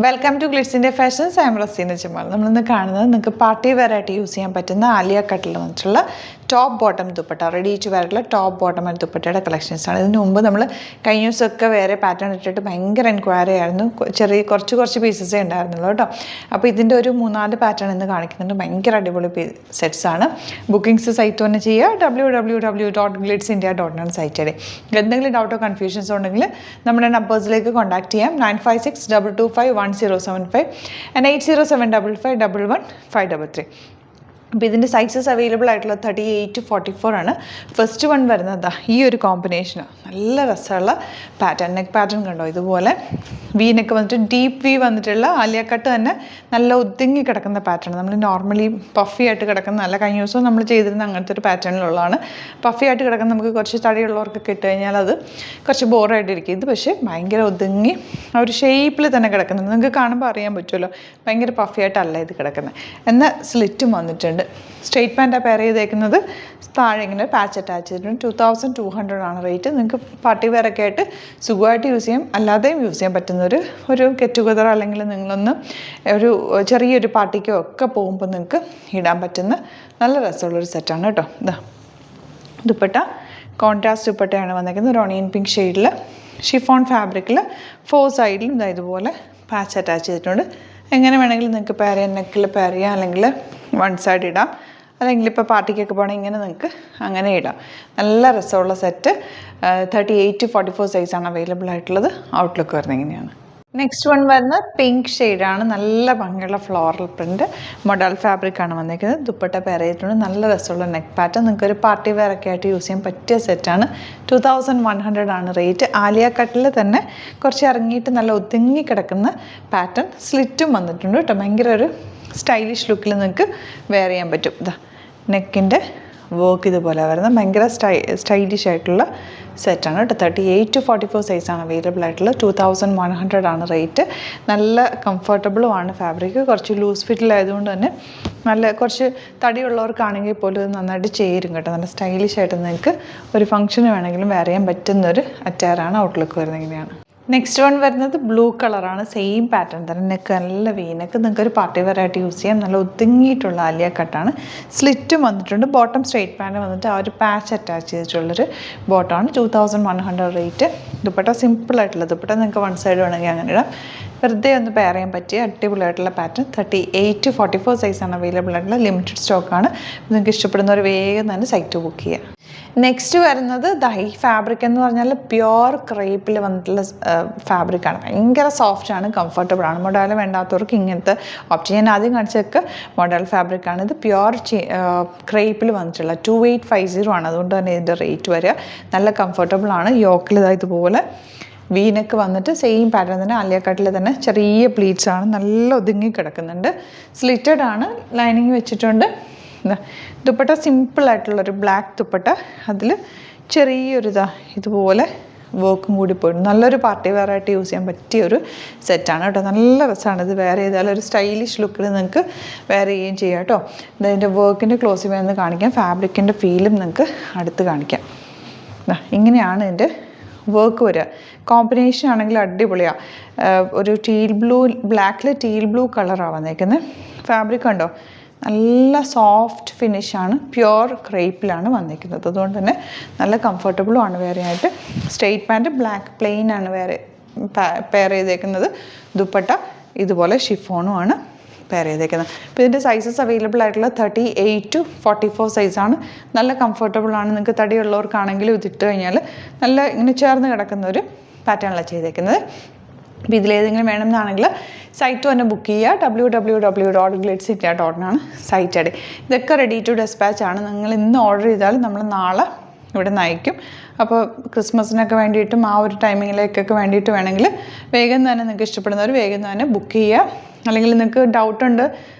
Welcome to glitz India fashions. I am Raseena Jamal. നമ്മളിന്ന് കാണുന്നത് നിങ്ങൾക്ക് പാർട്ടി വെയർ ആയിട്ട് യൂസ് ചെയ്യാൻ പറ്റുന്ന ആലിയ കട്ടിൽ വന്നിട്ടുള്ള top bottom dupatta, ready to വെയറുള്ള ടോപ്പ് ബോട്ടം ആൻഡ് ദുപ്പട്ടയുടെ കളക്ഷൻസാണ്. ഇതിന് മുമ്പ് നമ്മൾ കഴിഞ്ഞ ദിവസമൊക്കെ വേറെ പാറ്റേൺ ഇട്ടിട്ട് ഭയങ്കര എൻക്വയറി ആയിരുന്നു. കുറച്ച് പീസസേ ഉണ്ടായിരുന്നുള്ളൂ കേട്ടോ. അപ്പോൾ ഇതിൻ്റെ ഒരു 3-4 പാറ്റേൺ ഇന്ന് കാണിക്കുന്നുണ്ട്. ഭയങ്കര അടിപൊളി സെറ്റ്സാണ്. ബുക്കിംഗ്സ് സൈറ്റ് തന്നെ ചെയ്യുക. www.glitzindia.in site. എന്തെങ്കിലും ഡൗട്ടോ കൺഫ്യൂഷൻസോ ഉണ്ടെങ്കിൽ നമ്മുടെ നമ്പേഴ്സിലേക്ക് കോൺടാക്ട് ചെയ്യാം. 9562251075 and 8075551153. അപ്പോൾ ഇതിൻ്റെ സൈസസ് അവൈലബിൾ ആയിട്ടുള്ള 38 to 44 ആണ്. ഫസ്റ്റ് വൺ വരുന്നത് ഈ ഒരു കോമ്പിനേഷനാണ്. നല്ല രസമുള്ള പാറ്റേൺ, നെക്ക് പാറ്റേൺ കണ്ടോ, ഇതുപോലെ വീനൊക്കെ വന്നിട്ട് ഡീപ്പ് വി വന്നിട്ടുള്ള ആലിയ കട്ട് തന്നെ നല്ല ഒതുങ്ങി കിടക്കുന്ന പാറ്റേൺ. നമ്മൾ നോർമലി പഫി ആയിട്ട് കിടക്കുന്ന, നല്ല കഴിഞ്ഞ ദിവസവും നമ്മൾ ചെയ്തിരുന്ന അങ്ങനത്തെ ഒരു പാറ്റേണിലുള്ളതാണ്. പഫി ആയിട്ട് കിടക്കുന്ന നമുക്ക് കുറച്ച് തടിയുള്ളവർക്കൊക്കെ ഇട്ട് കഴിഞ്ഞാൽ അത് കുറച്ച് ബോറായിട്ടിരിക്കും. ഇത് പക്ഷേ ഭയങ്കര ഒതുങ്ങി ആ ഒരു ഷേപ്പിൽ തന്നെ കിടക്കുന്നുണ്ട്. നിങ്ങൾക്ക് കാണുമ്പോൾ അറിയാൻ പറ്റുമല്ലോ, ഭയങ്കര പഫി ആയിട്ടല്ല ഇത് കിടക്കുന്നത്. എന്നാൽ സ്ലിറ്റും വന്നിട്ടുണ്ട്. സ്ട്രെയിറ്റ് പാൻറ്റാണ് പെയർ ചെയ്തേക്കുന്നത്. താഴെ ഇങ്ങനെ പാച്ച് അറ്റാച്ച് ചെയ്തിട്ടുണ്ട്. 2200 ആണ് റേറ്റ്. നിങ്ങൾക്ക് പാർട്ടി വെയറൊക്കെ ആയിട്ട് സുഖമായിട്ട് യൂസ് ചെയ്യാം, അല്ലാതെയും യൂസ് ചെയ്യാൻ പറ്റുന്ന ഒരു ഗെറ്റ് ടുഗദർ അല്ലെങ്കിൽ നിങ്ങളൊന്ന് ഒരു ചെറിയൊരു പാർട്ടിക്കോ ഒക്കെ പോകുമ്പോൾ നിങ്ങൾക്ക് ഇടാൻ പറ്റുന്ന നല്ല രസമുള്ളൊരു സെറ്റാണ് കേട്ടോ. ഇതാ ദുപ്പട്ട കോൺട്രാസ്റ്റ് ദുപ്പട്ടയാണ് വന്നേക്കുന്നത്. ഒരു ഓണിയൻ പിങ്ക് ഷെയ്ഡിൽ ഷിഫോൺ ഫാബ്രിക്കിൽ 4 സൈഡിലും ഇതാ ഇതുപോലെ പാച്ച് അറ്റാച്ച് ചെയ്തിട്ടുണ്ട്. എങ്ങനെ വേണമെങ്കിലും നിങ്ങൾക്ക് പെയർ ചെയ്യാം, നെക്കിൽ പെയർ ചെയ്യാം, അല്ലെങ്കിൽ വൺ സൈഡ് ഇടാം, അല്ലെങ്കിൽ ഇപ്പോൾ പാർട്ടിക്കൊക്കെ പോകണമെങ്കിൽ ഇങ്ങനെ നിങ്ങൾക്ക് അങ്ങനെ ഇടാം. നല്ല രസമുള്ള സെറ്റ്. 38 to 44 സൈസാണ് അവൈലബിൾ ആയിട്ടുള്ളത്. ഔട്ട്ലുക്ക് വരുന്നത് ഇങ്ങനെയാണ്. നെക്സ്റ്റ് വൺ വരുന്നത് പിങ്ക് ഷെയ്ഡാണ്. നല്ല ഭംഗിയുള്ള ഫ്ലോറൽ പ്രിൻറ്റ് മൊഡൽ ഫാബ്രിക്കാണ് വന്നിരിക്കുന്നത്. ദുപ്പട്ട പെയർ ചെയ്തിട്ടുണ്ട്. നല്ല രസമുള്ള നെക്ക് പാറ്റേൺ. നിങ്ങൾക്കൊരു പാർട്ടി വെയർ ഒക്കെ ആയിട്ട് യൂസ് ചെയ്യാൻ പറ്റിയ സെറ്റാണ്. 2100 ആണ് റേറ്റ്. ആലിയ കട്ടിൽ തന്നെ കുറച്ച് ഇറങ്ങിയിട്ട് നല്ല ഒതുങ്ങി കിടക്കുന്ന പാറ്റേൺ. സ്ലിറ്റും വന്നിട്ടുണ്ട് കേട്ടോ. ഭയങ്കര ഒരു സ്റ്റൈലിഷ് ലുക്കിൽ നിങ്ങൾക്ക് വെയർ ചെയ്യാൻ പറ്റും. ഇതാ നെക്കിൻ്റെ വർക്ക് ഇതുപോലെ വരുന്നത് ഭയങ്കര സ്റ്റൈലിഷ് ആയിട്ടുള്ള സെറ്റാണ് കേട്ടോ. 38 to 44 സൈസാണ് അവൈലബിൾ ആയിട്ടുള്ളത്. 2100 ആണ് റേറ്റ്. നല്ല കംഫർട്ടബിളുമാണ് ഫാബ്രിക്. കുറച്ച് ലൂസ് ഫിറ്റിലായതുകൊണ്ട് തന്നെ നല്ല കുറച്ച് തടിയുള്ളവർക്കാണെങ്കിൽ പോലും ഇത് നന്നായിട്ട് ചേരും കേട്ടോ. നല്ല സ്റ്റൈലിഷ് ആയിട്ട് നിങ്ങൾക്ക് ഒരു ഫംഗ്ഷന് വേണമെങ്കിലും വെയർ ചെയ്യാൻ പറ്റുന്നൊരു അറ്റാറാണ്. ഔട്ട്ലുക്ക് വരുന്നത് ഇങ്ങനെയാണ്. നെക്സ്റ്റ് വൺ വരുന്നത് ബ്ലൂ കളറാണ്. സെയിം പാറ്റേൺ തന്നെ. നെക്ക് നല്ല വീനക്ക് നിങ്ങൾക്കൊരു പാർട്ടി വെയർ ആയിട്ട് യൂസ് ചെയ്യാം. നല്ല ഒതുങ്ങിയിട്ടുള്ള ആലിയ കട്ടാണ്. സ്ലിറ്റും വന്നിട്ടുണ്ട്. ബോട്ടം സ്ട്രെയിറ്റ് പാൻറ്റ് വന്നിട്ട് ആ ഒരു പാച്ച് അറ്റാച്ച് ചെയ്തിട്ടുള്ളൊരു ബോട്ടമാണ്. 2100 റേറ്റ്. ദുപ്പട്ട സിമ്പിളായിട്ടുള്ള ദുപ്പട്ട. നിങ്ങൾക്ക് വൺ സൈഡ് വേണമെങ്കിൽ അങ്ങനെ ഇടാം. വെറുതെ ഒന്ന് പെയർ ചെയ്യാൻ പറ്റിയ അടിപൊളിയായിട്ടുള്ള പാറ്റേൺ. 38 to 44 സൈസാണ് അവൈലബിൾ ആയിട്ടുള്ള. ലിമിറ്റഡ് സ്റ്റോക്കാണ്. നിങ്ങൾക്ക് ഇഷ്ടപ്പെടുന്നവർ വേഗം തന്നെ സൈറ്റ് ബുക്ക് ചെയ്യുക. നെക്സ്റ്റ് വരുന്നത് ഈ ഫാബ്രിക് എന്ന് പറഞ്ഞാൽ പ്യുവർ ക്രേപ്പിൽ വന്നിട്ടുള്ള ഫാബ്രിക്കാണ്. ഭയങ്കര സോഫ്റ്റാണ്, കംഫർട്ടബിളാണ്. മൊഡൽ വേണ്ടാത്തവർക്ക് ഇങ്ങനത്തെ ഓപ്ഷൻ. ഞാൻ ആദ്യം കാണിച്ചതൊക്കെ മൊഡൽ ഫാബ്രിക്കാണ്. ഇത് പ്യുവർ ക്രേപ്പിൽ വന്നിട്ടുള്ള 2850 ആണ്. അതുകൊണ്ട് തന്നെ ഇതിൻ്റെ റേറ്റ് വരിക. നല്ല കംഫർട്ടബിളാണ്. യോക്കിൽ ഇതുപോലെ വീനക്ക് വന്നിട്ട് സെയിം പാറ്റേൺ തന്നെ. ആലിയ കട്ടിൽ തന്നെ ചെറിയ പ്ലീറ്റ്സ് ആണ്. നല്ല ഒതുങ്ങി കിടക്കുന്നുണ്ട്. സ്ലിറ്റഡ് ആണ്. ലൈനിങ് വെച്ചിട്ടുണ്ട്. ദുപ്പട്ട സിമ്പിളായിട്ടുള്ളൊരു ബ്ലാക്ക് ദുപ്പട്ട. അതിൽ ചെറിയൊരു ഇതുപോലെ വർക്കും കൂടി പോയിട്ട് നല്ലൊരു പാർട്ടി വെയർ ആയിട്ട് യൂസ് ചെയ്യാൻ പറ്റിയൊരു സെറ്റാണ് കേട്ടോ. നല്ല രസമാണ്. ഇത് വെയർ ചെയ്താൽ ഒരു സ്റ്റൈലിഷ് ലുക്കിൽ നിങ്ങൾക്ക് വെയർ ചെയ്യുകയും ചെയ്യാം കേട്ടോ. ഇതിൻ്റെ വർക്കിൻ്റെ ക്ലോസ് വേണമെന്ന് കാണിക്കാം. ഫാബ്രിക്കിൻ്റെ ഫീലും നിങ്ങൾക്ക് അടുത്ത് കാണിക്കാം. ഇങ്ങനെയാണ് ഇതിൻ്റെ വർക്ക് വരിക. കോമ്പിനേഷൻ ആണെങ്കിൽ അടിപൊളിയാണ്. ഒരു ബ്ലാക്കിൽ ടീൽ ബ്ലൂ കളറാണ് വന്നേക്കുന്നത്. ഫാബ്രിക് കണ്ടോ, നല്ല സോഫ്റ്റ് ഫിനിഷാണ്. പ്യുവർ ക്രേപ്പിലാണ് വന്നിരിക്കുന്നത്. അതുകൊണ്ട് തന്നെ നല്ല കംഫർട്ടബിളുമാണ് വെയർ ചെയ്യാനായിട്ട്. സ്ട്രെയിറ്റ് പാൻറ്റ് ബ്ലാക്ക് പ്ലെയിൻ ആണ് പെയർ ചെയ്തേക്കുന്നത്. ദുപ്പട്ട ഇതുപോലെ ഷിഫോണുമാണ് പെയർ ചെയ്തേക്കുന്നത്. അപ്പോൾ ഇതിൻ്റെ സൈസസ് അവൈലബിൾ ആയിട്ടുള്ള 38 to 44 സൈസാണ്. നല്ല കംഫർട്ടബിളാണ്. നിങ്ങൾക്ക് തടിയുള്ളവർക്കാണെങ്കിലും ഇതിട്ട് കഴിഞ്ഞാൽ നല്ല ഇങ്ങനെ ചേർന്ന് കിടക്കുന്ന ഒരു പാറ്റേണിലാണ് ചെയ്തേക്കുന്നത്. അപ്പോൾ ഇതിലേതെങ്കിലും വേണമെന്നാണെങ്കിൽ സൈറ്റ് തന്നെ ബുക്ക് ചെയ്യുക. www.glitzindia.in ആണ് സൈറ്റ് ഐഡി. ഇതൊക്കെ റെഡി ടു ഡെസ്പാച്ച് ആണ്. നിങ്ങൾ ഇന്ന് ഓർഡർ ചെയ്താൽ നമ്മൾ നാളെ ഇവിടെ നിന്ന് അയക്കും. അപ്പോൾ ക്രിസ്മസിനൊക്കെ വേണ്ടിയിട്ടും ആ ഒരു ടൈമിങ്ങിലേക്കൊക്കെ വേണ്ടിയിട്ട് വേണമെങ്കിൽ വേഗം തന്നെ നിങ്ങൾക്ക് ഇഷ്ടപ്പെടുന്നവർ വേഗം തന്നെ ബുക്ക് ചെയ്യുക. അല്ലെങ്കിൽ നിങ്ങൾക്ക് ഡൗട്ടുണ്ട്,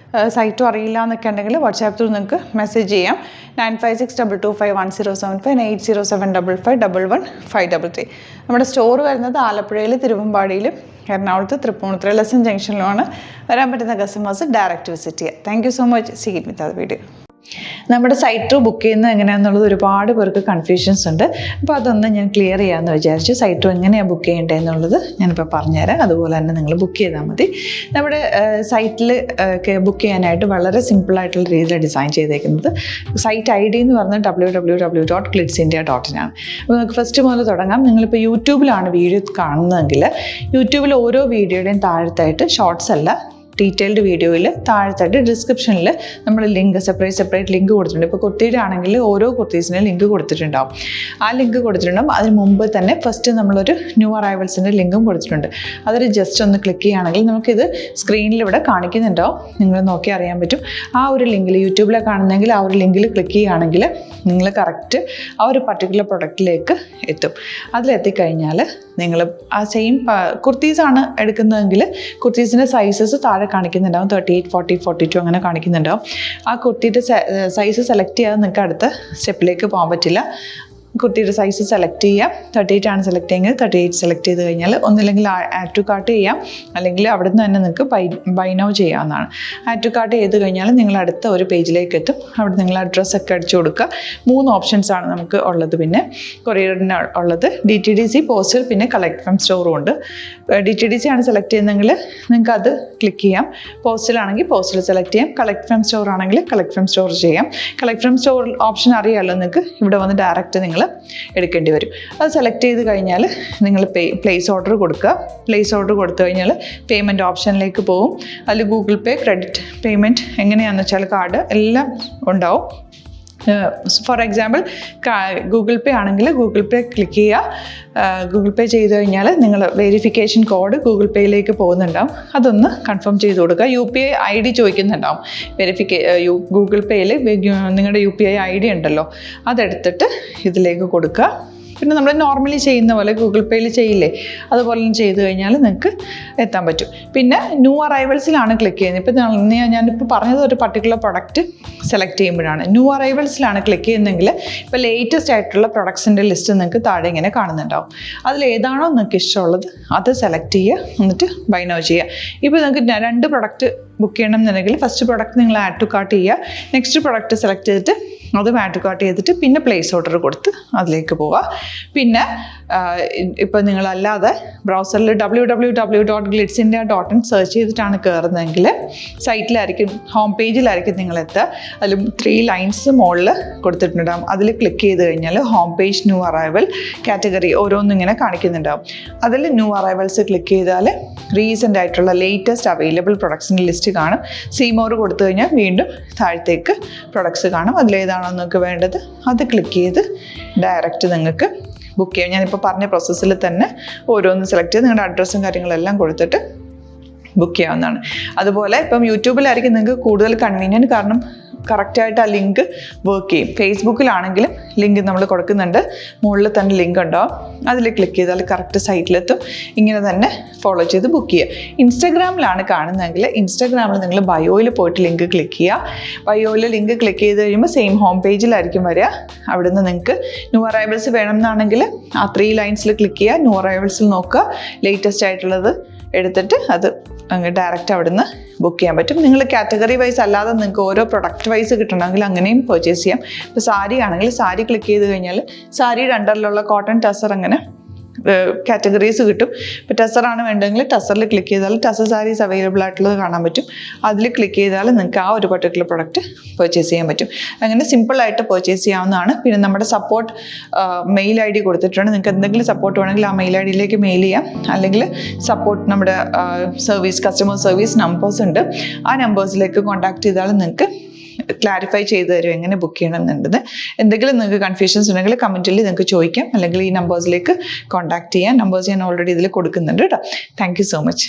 സൈറ്റും അറിയില്ല എന്നൊക്കെ ഉണ്ടെങ്കിൽ വാട്സാപ്പ് ത്രൂ നിങ്ങൾക്ക് മെസ്സേജ് ചെയ്യാം. 9562251075 and 8075551153. നമ്മുടെ സ്റ്റോർ വരുന്നത് ആലപ്പുഴയിൽ, തിരുവമ്പാടിയിലും എറണാകുളത്ത് തൃപ്പൂണിത്തുറ ലെസൺ ജംഗ്ഷനിലുമാണ്. വരാൻ പറ്റുന്ന കസ്റ്റമേഴ്സ് ഡയറക്റ്റ് വിസിറ്റ് ചെയ്യുക. Thank you so much. See it with the video. നമ്മുടെ സൈറ്റ് ത്രൂ ബുക്ക് ചെയ്യുന്നത് എങ്ങനെയാണെന്നുള്ളത് ഒരുപാട് പേർക്ക് കൺഫ്യൂഷൻസ് ഉണ്ട്. അപ്പോൾ അതൊന്ന് ഞാൻ ക്ലിയർ ചെയ്യാമെന്ന് വിചാരിച്ചു. സൈറ്റ് ത്രൂ എങ്ങനെയാണ് ബുക്ക് ചെയ്യേണ്ടത് എന്നുള്ളത് ഞാനിപ്പോൾ പറഞ്ഞുതരാം. അതുപോലെ തന്നെ നിങ്ങൾ ബുക്ക് ചെയ്താൽ മതി. നമ്മുടെ സൈറ്റിൽ ബുക്ക് ചെയ്യാനായിട്ട് വളരെ സിമ്പിളായിട്ടുള്ള രീതിയിൽ ഡിസൈൻ ചെയ്തേക്കുന്നത്. സൈറ്റ് ID എന്ന് പറഞ്ഞാൽ www.glitzindia.in ആണ്. അപ്പോൾ നമുക്ക് ഫസ്റ്റ് മുതൽ തുടങ്ങാം. നിങ്ങളിപ്പോൾ യൂട്യൂബിലാണ് വീഡിയോ കാണുന്നതെങ്കിൽ യൂട്യൂബിൽ ഓരോ വീഡിയോയുടെയും താഴത്തായിട്ട് ഷോർട്സ് അല്ല, ഡീറ്റെയിൽഡ് വീഡിയോയിൽ താഴത്തായിട്ട് ഡിസ്ക്രിപ്ഷനിൽ നമ്മൾ ലിങ്ക് സെപ്പറേറ്റ് ലിങ്ക് കൊടുത്തിട്ടുണ്ട്. ഇപ്പോൾ കുർത്തിയുടെ ആണെങ്കിൽ ഓരോ കുർത്തീസിനും ലിങ്ക് കൊടുത്തിട്ടുണ്ടാവും. ആ ലിങ്ക് കൊടുത്തിട്ടുണ്ടാവും. അതിന് മുമ്പ് തന്നെ ഫസ്റ്റ് നമ്മളൊരു ന്യൂ അറൈവൽസിൻ്റെ ലിങ്കും കൊടുത്തിട്ടുണ്ട്. അതിൽ ജസ്റ്റ് ഒന്ന് ക്ലിക്ക് ചെയ്യുകയാണെങ്കിൽ നമുക്കിത് സ്ക്രീനിൽ ഇവിടെ കാണിക്കുന്നുണ്ടാവും. നിങ്ങൾ നോക്കി അറിയാൻ പറ്റും. ആ ഒരു ലിങ്കിൽ യൂട്യൂബിലെ കാണുന്നെങ്കിൽ ആ ഒരു ലിങ്കിൽ ക്ലിക്ക് ചെയ്യുകയാണെങ്കിൽ നിങ്ങൾ കറക്റ്റ് ആ ഒരു പർട്ടിക്കുലർ പ്രൊഡക്റ്റിലേക്ക് എത്തും. അതിലെത്തിക്കഴിഞ്ഞാൽ നിങ്ങൾ ആ സെയിം കുർത്തീസാണ് എടുക്കുന്നതെങ്കിൽ കുർത്തീസിൻ്റെ സൈസസ് താഴെ കാണിക്കുന്നുണ്ടാവും. 38, 40, 42 അങ്ങനെ കാണിക്കുന്നുണ്ടാവും. ആ കുർത്തിയുടെ സൈസ് സെലക്ട് ചെയ്യാതെ നിങ്ങൾക്ക് അടുത്ത സ്റ്റെപ്പിലേക്ക് പോകാൻ പറ്റില്ല. കുർത്തിയുടെ സൈസ് സെലക്ട് ചെയ്യാം. 38 ആണ് സെലക്ട് ചെയ്യുന്നത്. 38 സെലക്ട് ചെയ്ത് കഴിഞ്ഞാൽ ഒന്നില്ലെങ്കിൽ ആഡ് ടു കാർട്ട് ചെയ്യാം, അല്ലെങ്കിൽ അവിടെ നിന്ന് തന്നെ നിങ്ങൾക്ക് ബൈ നൗ ചെയ്യാവുന്നതാണ്. ആഡ് ടു കാർട്ട് ചെയ്ത് കഴിഞ്ഞാൽ നിങ്ങൾ അടുത്ത ഒരു പേജിലേക്ക് എത്തും. അവിടെ നിങ്ങൾ അഡ്രസ്സൊക്കെ അടിച്ചു കൊടുക്കുക. 3 ഓപ്ഷൻസാണ് നമുക്ക് ഉള്ളത്. പിന്നെ കൊറിയറിന് ഉള്ളത് DTDC, പോസ്റ്റൽ, പിന്നെ കളക്ട് ഫ്രം സ്റ്റോറും ഉണ്ട്. DTDC ആണ് സെലക്ട് ചെയ്യുന്നതെങ്കിൽ നിങ്ങൾക്ക് അത് ക്ലിക്ക് ചെയ്യാം. പോസ്റ്റലാണെങ്കിൽ പോസ്റ്റൽ സെലക്ട് ചെയ്യാം. കളക്ട് ഫ്രം സ്റ്റോർ ആണെങ്കിൽ കളക്ട് ഫ്രം സ്റ്റോർ ചെയ്യാം. കളക്ട് ഫ്രം സ്റ്റോർ ഓപ്ഷൻ അറിയാമല്ലോ നിങ്ങൾക്ക്. ഇവിടെ വന്ന് ഡയറക്റ്റ് നിങ്ങൾ എടുക്കേണ്ടി വരും. അത് സെലക്ട് ചെയ്ത് കഴിഞ്ഞാൽ നിങ്ങൾ പ്ലേസ് ഓർഡർ കൊടുക്കുക. പ്ലേസ് ഓർഡർ കൊടുത്തു കഴിഞ്ഞാൽ പേയ്മെൻറ്റ് ഓപ്ഷനിലേക്ക് പോകും. അതിൽ ഗൂഗിൾ പേ, ക്രെഡിറ്റ് പേയ്മെൻറ്റ് എങ്ങനെയാണെന്ന് വെച്ചാൽ കാർഡ് എല്ലാം ഉണ്ടാവും. ഫോർ എക്സാമ്പിൾ ഗൂഗിൾ പേ ആണെങ്കിൽ ഗൂഗിൾ പേ ക്ലിക്ക് ചെയ്യുക. ഗൂഗിൾ പേ ചെയ്ത് കഴിഞ്ഞാൽ നിങ്ങൾ വെരിഫിക്കേഷൻ കോഡ് ഗൂഗിൾ പേയിലേക്ക് പോകുന്നുണ്ടാവും. അതൊന്ന് കൺഫേം ചെയ്ത് കൊടുക്കുക. UPI ID ചോദിക്കുന്നുണ്ടാവും. ഗൂഗിൾ പേയിൽ നിങ്ങളുടെ UPI ID ഉണ്ടല്ലോ, അതെടുത്തിട്ട് ഇതിലേക്ക് കൊടുക്കുക. പിന്നെ നമ്മൾ നോർമലി ചെയ്യുന്ന പോലെ ഗൂഗിൾ പേയിൽ ചെയ്യില്ലേ, അതുപോലെ ചെയ്ത് കഴിഞ്ഞാൽ നിങ്ങൾക്ക് എത്താൻ പറ്റും. പിന്നെ ന്യൂ അറൈവൽസിലാണ് ക്ലിക്ക് ചെയ്യുന്നത്. ഇപ്പോൾ ഞാനിപ്പോൾ പറഞ്ഞത് ഒരു പർട്ടിക്കുലർ പ്രൊഡക്റ്റ് സെലക്ട് ചെയ്യുമ്പോഴാണ്. ന്യൂ അറൈവൽസിലാണ് ക്ലിക്ക് ചെയ്യുന്നതെങ്കിൽ ഇപ്പോൾ ലേറ്റസ്റ്റ് ആയിട്ടുള്ള പ്രൊഡക്ട്സിൻ്റെ ലിസ്റ്റ് നിങ്ങൾക്ക് താഴെ ഇങ്ങനെ കാണുന്നുണ്ടാവും. അതിൽ ഏതാണോ നിങ്ങൾക്ക് ഇഷ്ടമുള്ളത് അത് സെലക്ട് ചെയ്യുക, എന്നിട്ട് ബൈ നൗ ചെയ്യുക. ഇപ്പോൾ നിങ്ങൾക്ക് 2 പ്രൊഡക്റ്റ് ബുക്ക് ചെയ്യണം എന്നുണ്ടെങ്കിൽ ഫസ്റ്റ് പ്രൊഡക്റ്റ് നിങ്ങൾ ആഡ് ടു കാർട്ട് ചെയ്യുക. നെക്സ്റ്റ് പ്രൊഡക്റ്റ് സെലക്ട് ചെയ്തിട്ട് അതും ആഡ് ടു കാർട്ട് ചെയ്തിട്ട് പിന്നെ പ്ലേസ് ഓർഡർ കൊടുത്ത് അതിലേക്ക് പോവുക. പിന്നെ ഇപ്പോൾ നിങ്ങളല്ലാതെ ബ്രൗസറിൽ www.glitzindia.in സെർച്ച് ചെയ്തിട്ടാണ് കയറുന്നതെങ്കിൽ സൈറ്റിലായിരിക്കും, ഹോം പേജിലായിരിക്കും നിങ്ങളെത്തുക. അതിൽ 3 ലൈൻസ് മുകളിൽ കൊടുത്തിട്ടുണ്ടാകും. അതിൽ ക്ലിക്ക് ചെയ്ത് കഴിഞ്ഞാൽ home page, new arrival, category ഓരോന്നും ഇങ്ങനെ കാണിക്കുന്നുണ്ടാവും. അതിൽ ന്യൂ അറൈവൽസ് ക്ലിക്ക് ചെയ്താൽ റീസെൻ്റ് ആയിട്ടുള്ള ലേറ്റസ്റ്റ് അവൈലബിൾ പ്രൊഡക്ട്സിൻ്റെ ലിസ്റ്റ് കാണും. സീമോർ കൊടുത്തു കഴിഞ്ഞാൽ വീണ്ടും താഴത്തേക്ക് പ്രൊഡക്ട്സ് കാണും. അതിലേതാണോ നിങ്ങൾക്ക് വേണ്ടത് അത് ക്ലിക്ക് ചെയ്ത് ഡയറക്റ്റ് നിങ്ങൾക്ക് ബുക്ക് ചെയ്യാം. ഞാനിപ്പോൾ പറഞ്ഞ പ്രോസസ്സിൽ തന്നെ ഓരോന്ന് സെലക്ട് ചെയ്ത് നിങ്ങളുടെ അഡ്രസ്സും കാര്യങ്ങളെല്ലാം കൊടുത്തിട്ട് ബുക്ക് ചെയ്യാവുന്നതാണ്. അതുപോലെ ഇപ്പം യൂട്യൂബിലായിരിക്കും നിങ്ങൾക്ക് കൂടുതൽ കൺവീനിയൻറ്റ്, കാരണം കറക്റ്റായിട്ട് ആ ലിങ്ക് വർക്ക് ചെയ്യും. ഫേസ്ബുക്കിലാണെങ്കിലും ലിങ്ക് നമ്മൾ കൊടുക്കുന്നുണ്ട്, മുകളിൽ തന്നെ ലിങ്ക് ഉണ്ടാവും. അതിൽ ക്ലിക്ക് ചെയ്താൽ കറക്റ്റ് സൈറ്റിലെത്തും. ഇങ്ങനെ തന്നെ ഫോളോ ചെയ്ത് ബുക്ക് ചെയ്യുക. ഇൻസ്റ്റാഗ്രാമിലാണ് കാണുന്നതെങ്കിൽ ഇൻസ്റ്റാഗ്രാമിൽ നിങ്ങൾ ബയോയിൽ പോയിട്ട് ലിങ്ക് ക്ലിക്ക് ചെയ്യുക. ബയോയിൽ ലിങ്ക് ക്ലിക്ക് ചെയ്ത് കഴിയുമ്പോൾ സെയിം ഹോം പേജിലായിരിക്കും വരിക. അവിടെ നിന്ന് നിങ്ങൾക്ക് ന്യൂ അറൈവൽസ് വേണമെന്നാണെങ്കിൽ ആ 3 ലൈൻസിൽ ക്ലിക്ക് ചെയ്യുക. ന്യൂ അറൈവൽസിൽ നോക്കുക, ലേറ്റസ്റ്റ് ആയിട്ടുള്ളത് എടുത്തിട്ട് അത് അങ്ങ് ഡയറക്റ്റ് അവിടെ നിന്ന് ബുക്ക് ചെയ്യാൻ പറ്റും. നിങ്ങൾ കാറ്റഗറി വൈസ് അല്ലാതെ നിങ്ങൾക്ക് ഓരോ പ്രൊഡക്റ്റ് വൈസ് കിട്ടണമെങ്കിൽ അങ്ങനെയും പർച്ചേസ് ചെയ്യാം. ഇപ്പോൾ സാരി ആണെങ്കിൽ സാരി ക്ലിക്ക് ചെയ്ത് കഴിഞ്ഞാൽ സാരിയുടെ അണ്ടറിലുള്ള കോട്ടൺ, ടസർ അങ്ങനെ കാറ്റഗറീസ് കിട്ടും. ഇപ്പോൾ ടസറാണ് വേണ്ടതെങ്കിൽ ടസറിൽ ക്ലിക്ക് ചെയ്താൽ ടസർ സാരീസ് അവൈലബിൾ ആയിട്ടുള്ളത് കാണാൻ പറ്റും. അതിൽ ക്ലിക്ക് ചെയ്താൽ നിങ്ങൾക്ക് ആ ഒരു പർട്ടിക്കുലർ പ്രൊഡക്റ്റ് പർച്ചേസ് ചെയ്യാൻ പറ്റും. അങ്ങനെ സിമ്പിളായിട്ട് പർച്ചേസ് ചെയ്യാവുന്നതാണ്. പിന്നെ നമ്മുടെ സപ്പോർട്ട് മെയിൽ ID കൊടുത്തിട്ടുണ്ട്. നിങ്ങൾക്ക് എന്തെങ്കിലും സപ്പോർട്ട് വേണമെങ്കിൽ ആ മെയിൽ IDയിലേക്ക് മെയിൽ ചെയ്യാം. അല്ലെങ്കിൽ സപ്പോർട്ട് നമ്മുടെ കസ്റ്റമർ സർവീസ് നമ്പേഴ്സ് ഉണ്ട്. ആ നമ്പേഴ്സിലേക്ക് കോൺടാക്ട് ചെയ്താൽ നിങ്ങൾക്ക് ക്ലാരിഫൈ ചെയ്ത് തരും എങ്ങനെ ബുക്ക് ചെയ്യണം എന്നുള്ളത്. എന്തെങ്കിലും നിങ്ങൾക്ക് കൺഫ്യൂഷൻസ് ഉണ്ടെങ്കിൽ കമൻറ്റിൽ നിങ്ങൾക്ക് ചോദിക്കാം, അല്ലെങ്കിൽ ഈ നമ്പേഴ്സിലേക്ക് കോൺടാക്ട് ചെയ്യാം. നമ്പേഴ്സ് ഞാൻ ഓൾറെഡി ഇതിൽ കൊടുക്കുന്നുണ്ട് കേട്ടോ. Thank you so much.